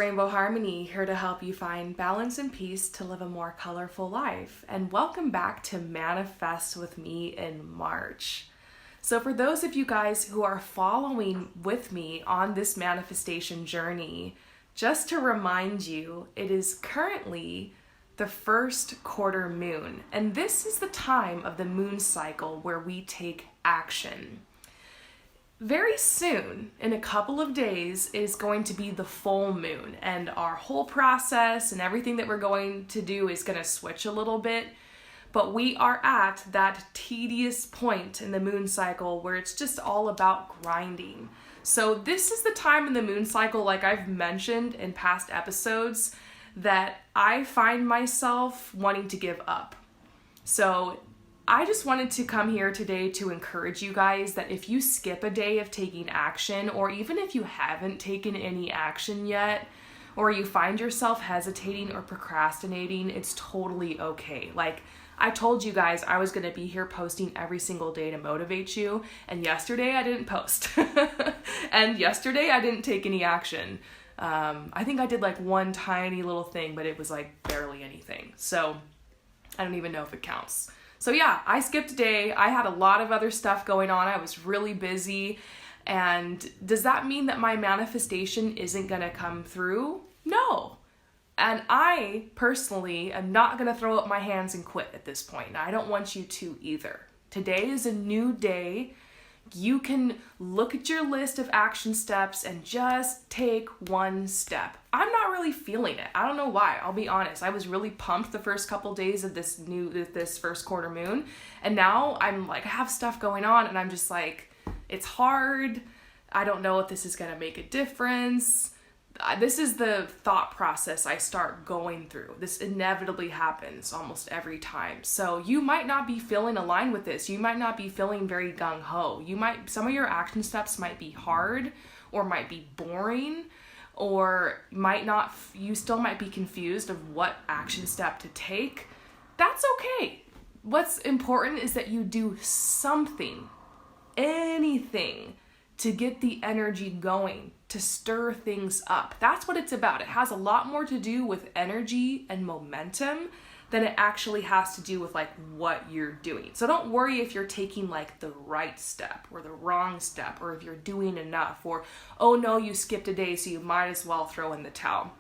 Rainbow Harmony, here to help you find balance and peace to live a more colorful life. And welcome back to Manifest with me in March. So for those of you guys who are following with me on this manifestation journey, just to remind you, it is currently the first quarter moon. And this is the time of the moon cycle where we take action. Very soon, in a couple of days, is going to be the full moon, and our whole process and everything that we're going to do is going to switch a little bit. But we are at that tedious point in the moon cycle where it's just all about grinding. So this is the time in the moon cycle, like I've mentioned in past episodes, that I find myself wanting to give up. So I just wanted to come here today to encourage you guys that if you skip a day of taking action, or even if you haven't taken any action yet, or you find yourself hesitating or procrastinating, it's totally okay. Like I told you guys, I was going to be here posting every single day to motivate you, and yesterday I didn't post. And yesterday I didn't take any action. I think I did like one tiny little thing, but it was like barely anything. So I don't even know if it counts. So yeah, I skipped a day. I had a lot of other stuff going on. I was really busy. And does that mean that my manifestation isn't going to come through? No. And I personally am not going to throw up my hands and quit at this point. And I don't want you to either. Today is a new day. You can look at your list of action steps and just take one step. I'm not really feeling it. I don't know why. I'll be honest. I was really pumped the first couple days of this first quarter moon. And now I'm like, I have stuff going on and I'm just like, it's hard. I don't know if this is going to make a difference. This is the thought process I start going through. This inevitably happens almost every time. So you might not be feeling aligned with this. You might not be feeling very gung-ho. Some of your action steps might be hard or might be boring, or you still might be confused of what action step to take. That's okay. What's important is that you do something, anything, to get the energy going, to stir things up. That's what it's about. It has a lot more to do with energy and momentum than it actually has to do with like what you're doing. So don't worry if you're taking like the right step or the wrong step, or if you're doing enough, or, oh no, you skipped a day, so you might as well throw in the towel.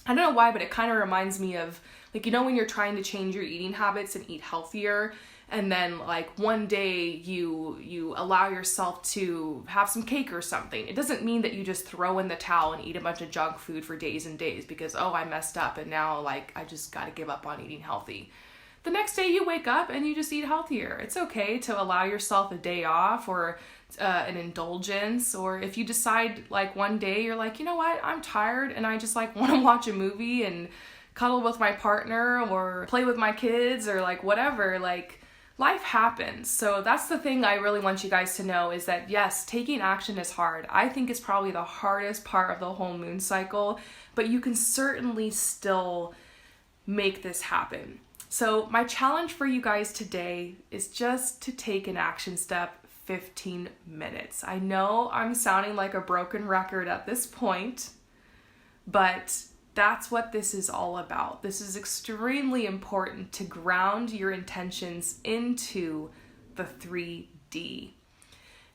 I don't know why, but it kind of reminds me of like, when you're trying to change your eating habits and eat healthier, and then like one day you allow yourself to have some cake or something. It doesn't mean that you just throw in the towel and eat a bunch of junk food for days and days because, oh, I messed up and now like I just got to give up on eating healthy. The next day you wake up and you just eat healthier. It's okay to allow yourself a day off or an indulgence, or if you decide like one day you're like, you know what, I'm tired and I just like want to watch a movie and cuddle with my partner or play with my kids or like whatever, like life happens. So that's the thing I really want you guys to know is that yes, taking action is hard. I think it's probably the hardest part of the whole moon cycle, but you can certainly still make this happen. So my challenge for you guys today is just to take an action step 15 minutes. I know I'm sounding like a broken record at this point, but that's what this is all about. This is extremely important to ground your intentions into the 3D.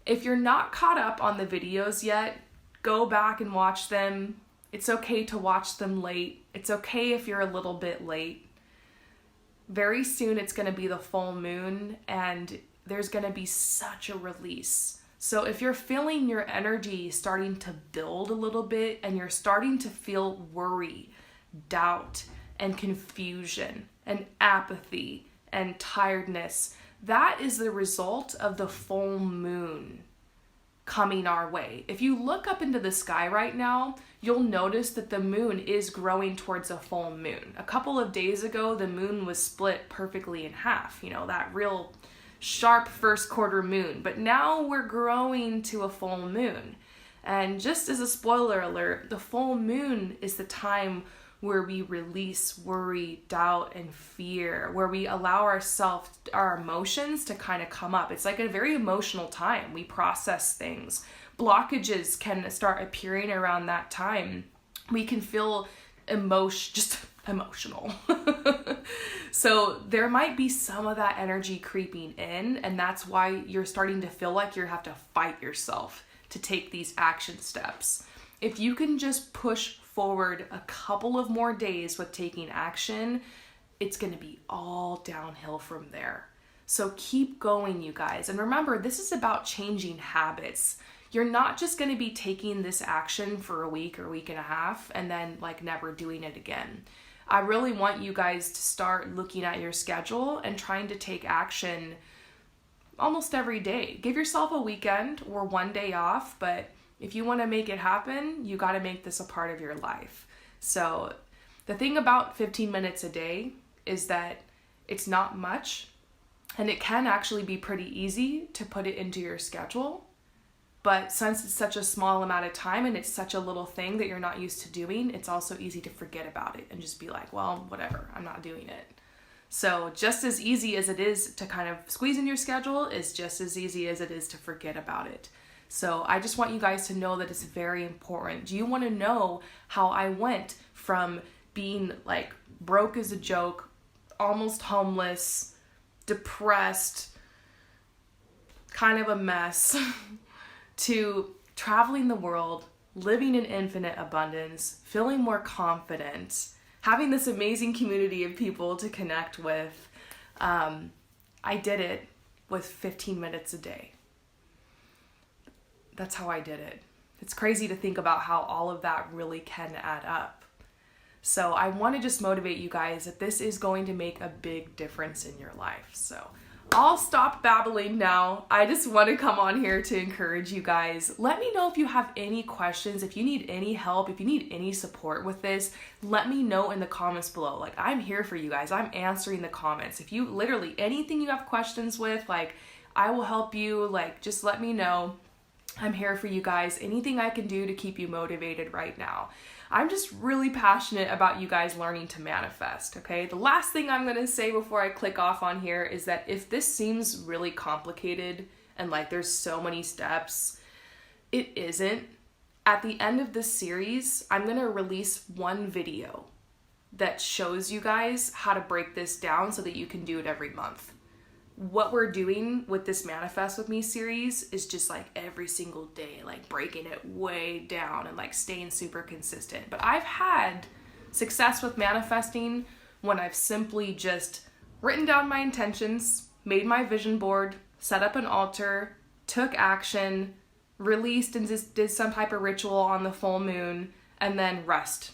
If you're not caught up on the videos yet, go back and watch them. It's okay to watch them late. It's okay if you're a little bit late. Very soon it's going to be the full moon and there's going to be such a release. So if you're feeling your energy starting to build a little bit and you're starting to feel worry, doubt, and confusion, and apathy, and tiredness, that is the result of the full moon coming our way. If you look up into the sky right now, you'll notice that the moon is growing towards a full moon. A couple of days ago, the moon was split perfectly in half, that real sharp first quarter moon, but now we're growing to a full moon. And just as a spoiler alert, the full moon is the time where we release worry, doubt, and fear, where we allow our emotions to kind of come up. It's like a very emotional time. We process things. Blockages can start appearing around that time we can feel just emotional. So there might be some of that energy creeping in, and that's why you're starting to feel like you have to fight yourself to take these action steps. If you can just push forward a couple of more days with taking action, it's going to be all downhill from there. So keep going, you guys. And remember, this is about changing habits. You're not just going to be taking this action for a week or week and a half and then like never doing it again. I really want you guys to start looking at your schedule and trying to take action almost every day. Give yourself a weekend or one day off, but if you want to make it happen, you got to make this a part of your life. So the thing about 15 minutes a day is that it's not much, and it can actually be pretty easy to put it into your schedule. But since it's such a small amount of time and it's such a little thing that you're not used to doing, it's also easy to forget about it and just be like, well, whatever, I'm not doing it. So just as easy as it is to kind of squeeze in your schedule is just as easy as it is to forget about it. So I just want you guys to know that it's very important. Do you want to know how I went from being like broke as a joke, almost homeless, depressed, kind of a mess, to traveling the world, living in infinite abundance, feeling more confident, having this amazing community of people to connect with? I did it with 15 minutes a day. That's how I did it. It's crazy to think about how all of that really can add up. So I want to just motivate you guys that this is going to make a big difference in your life. So I'll stop babbling now. I just want to come on here to encourage you guys. Let me know if you have any questions, if you need any help, if you need any support with this, let me know in the comments below. Like, I'm here for you guys. I'm answering the comments. If you literally anything you have questions with, like, I will help you. Like, just let me know. I'm here for you guys. Anything I can do to keep you motivated right now. I'm just really passionate about you guys learning to manifest, okay? The last thing I'm gonna say before I click off on here is that if this seems really complicated and like there's so many steps, it isn't. At the end of this series, I'm gonna release one video that shows you guys how to break this down so that you can do it every month. What we're doing with this Manifest With Me series is just like every single day, like breaking it way down and like staying super consistent. But I've had success with manifesting when I've simply just written down my intentions, made my vision board, set up an altar, took action, released and just did some type of ritual on the full moon, and then rest.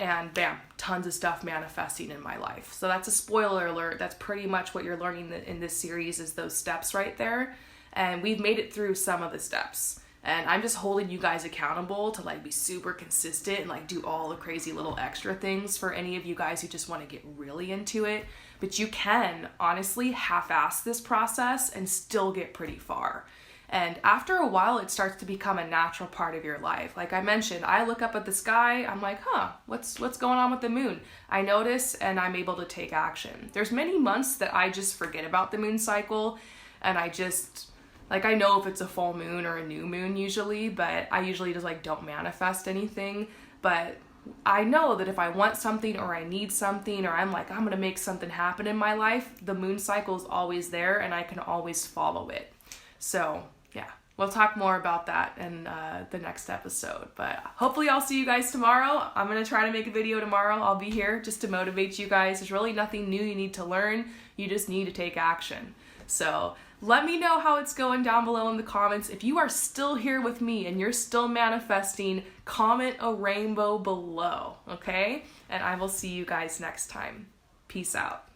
And bam, tons of stuff manifesting in my life. So that's a spoiler alert. That's pretty much what you're learning in this series is those steps right there. And we've made it through some of the steps. And I'm just holding you guys accountable to like be super consistent and like do all the crazy little extra things for any of you guys who just want to get really into it. But you can honestly half-ass this process and still get pretty far. And after a while, it starts to become a natural part of your life. Like I mentioned, I look up at the sky, I'm like, what's going on with the moon? I notice and I'm able to take action. There's many months that I just forget about the moon cycle and I just, like I know if it's a full moon or a new moon usually, but I usually just like don't manifest anything. But I know that if I want something or I need something or I'm like, I'm gonna make something happen in my life, the moon cycle is always there and I can always follow it. So yeah, we'll talk more about that in the next episode. But hopefully I'll see you guys tomorrow. I'm going to try to make a video tomorrow. I'll be here just to motivate you guys. There's really nothing new you need to learn. You just need to take action. So let me know how it's going down below in the comments. If you are still here with me and you're still manifesting, comment a rainbow below, okay? And I will see you guys next time. Peace out.